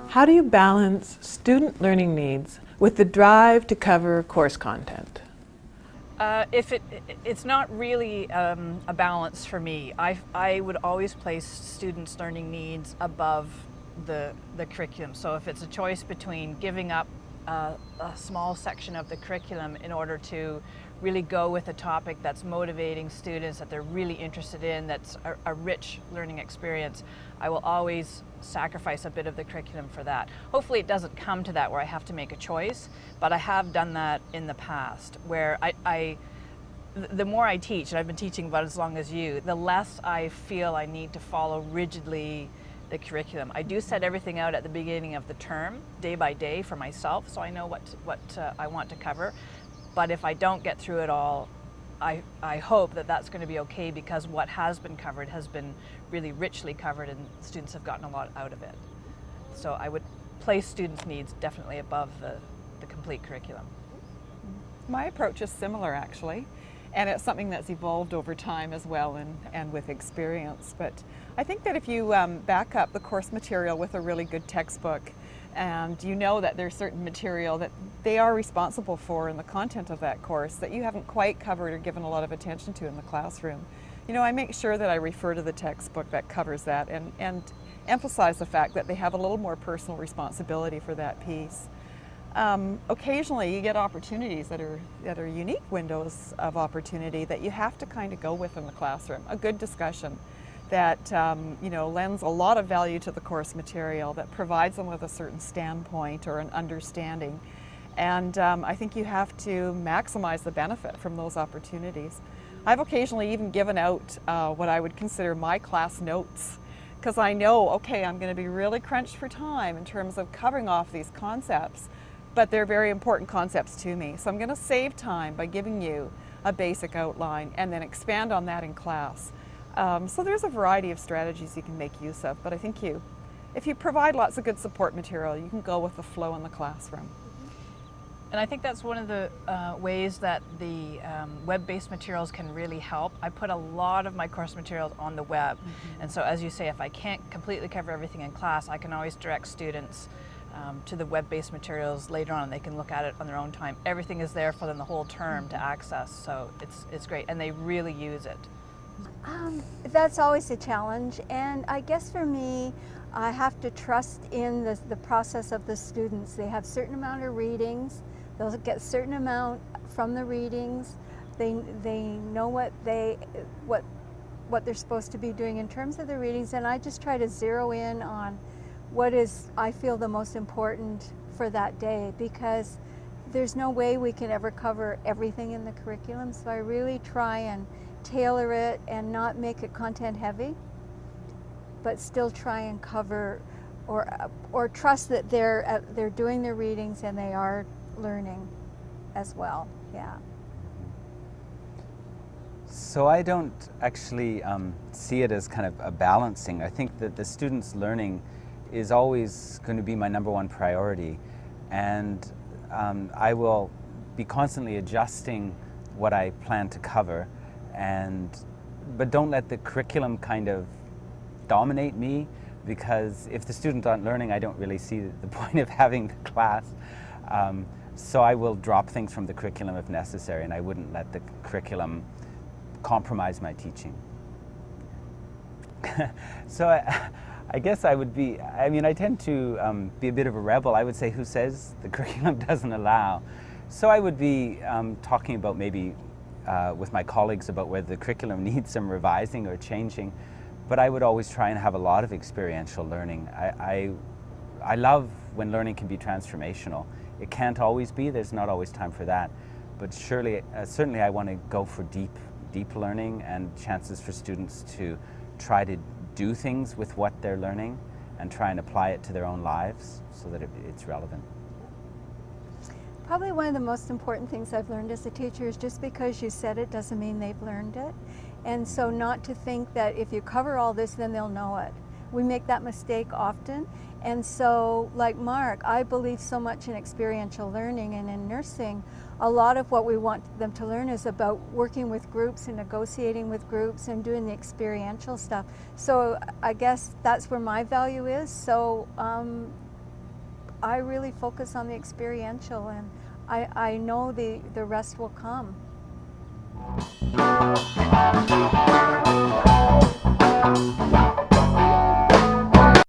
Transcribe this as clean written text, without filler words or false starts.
How do you balance student learning needs with the drive to cover course content? It's not really a balance for me. I would always place students' learning needs above the curriculum. So if it's a choice between giving up a small section of the curriculum in order to really go with a topic that's motivating students, that they're really interested in, that's a rich learning experience, I will always sacrifice a bit of the curriculum for that. Hopefully it doesn't come to that where I have to make a choice, but I have done that in the past where the more I teach, and I've been teaching about as long as you, the less I feel I need to follow rigidly the curriculum. I do set everything out at the beginning of the term, day by day for myself, so I know what I want to cover. But if I don't get through it all, I hope that that's going to be okay, because what has been covered has been really richly covered and students have gotten a lot out of it. So I would place students' needs definitely above the complete curriculum. My approach is similar, actually, and it's something that's evolved over time as well and with experience. But I think that if you back up the course material with a really good textbook, and you know that there's certain material that they are responsible for in the content of that course that you haven't quite covered or given a lot of attention to in the classroom, you know, I make sure that I refer to the textbook that covers that and emphasize the fact that they have a little more personal responsibility for that piece. Occasionally you get opportunities that are unique windows of opportunity that you have to kind of go with in the classroom. A good discussion that you know, lends a lot of value to the course material, that provides them with a certain standpoint or an understanding. And I think you have to maximize the benefit from those opportunities. I've occasionally even given out what I would consider my class notes, because I know, okay, I'm going to be really crunched for time in terms of covering off these concepts, but they're very important concepts to me. So I'm going to save time by giving you a basic outline and then expand on that in class. So there's a variety of strategies you can make use of, but I think if you provide lots of good support material, you can go with the flow in the classroom. And I think that's one of the ways that the web-based materials can really help. I put a lot of my course materials on the web, and so as you say, if I can't completely cover everything in class, I can always direct students to the web-based materials later on, and they can look at it on their own time. Everything is there for them the whole term to access, so it's great, and they really use it. That's always a challenge, and I guess for me, I have to trust in the process of the students. They have a certain amount of readings, they'll get a certain amount from the readings, they know what they're supposed to be doing in terms of the readings, and I just try to zero in on what is, I feel, the most important for that day, because there's no way we can ever cover everything in the curriculum, so I really try and tailor it and not make it content heavy, but still try and cover or trust that they're doing their readings and they are learning as well. Yeah. So I don't actually see it as kind of a balancing. I think that the students' learning is always going to be my #1 priority, and I will be constantly adjusting what I plan to cover. But don't let the curriculum kind of dominate me, because if the students aren't learning, I don't really see the point of having the class. So I will drop things from the curriculum if necessary, and I wouldn't let the curriculum compromise my teaching. So I guess I would be, I mean, I tend to be a bit of a rebel. I would say, who says the curriculum doesn't allow? So I would be talking about maybe with my colleagues about whether the curriculum needs some revising or changing, but I would always try and have a lot of experiential learning. I love when learning can be transformational. It can't always be, there's not always time for that, but surely, certainly I want to go for deep learning and chances for students to try to do things with what they're learning and try and apply it to their own lives so that it's relevant. Probably one of the most important things I've learned as a teacher is just because you said it doesn't mean they've learned it. And so not to think that if you cover all this, then they'll know it. We make that mistake often. And so, like Mark, I believe so much in experiential learning, and in nursing, a lot of what we want them to learn is about working with groups and negotiating with groups and doing the experiential stuff. So I guess that's where my value is. So I really focus on the experiential, and I know the rest will come.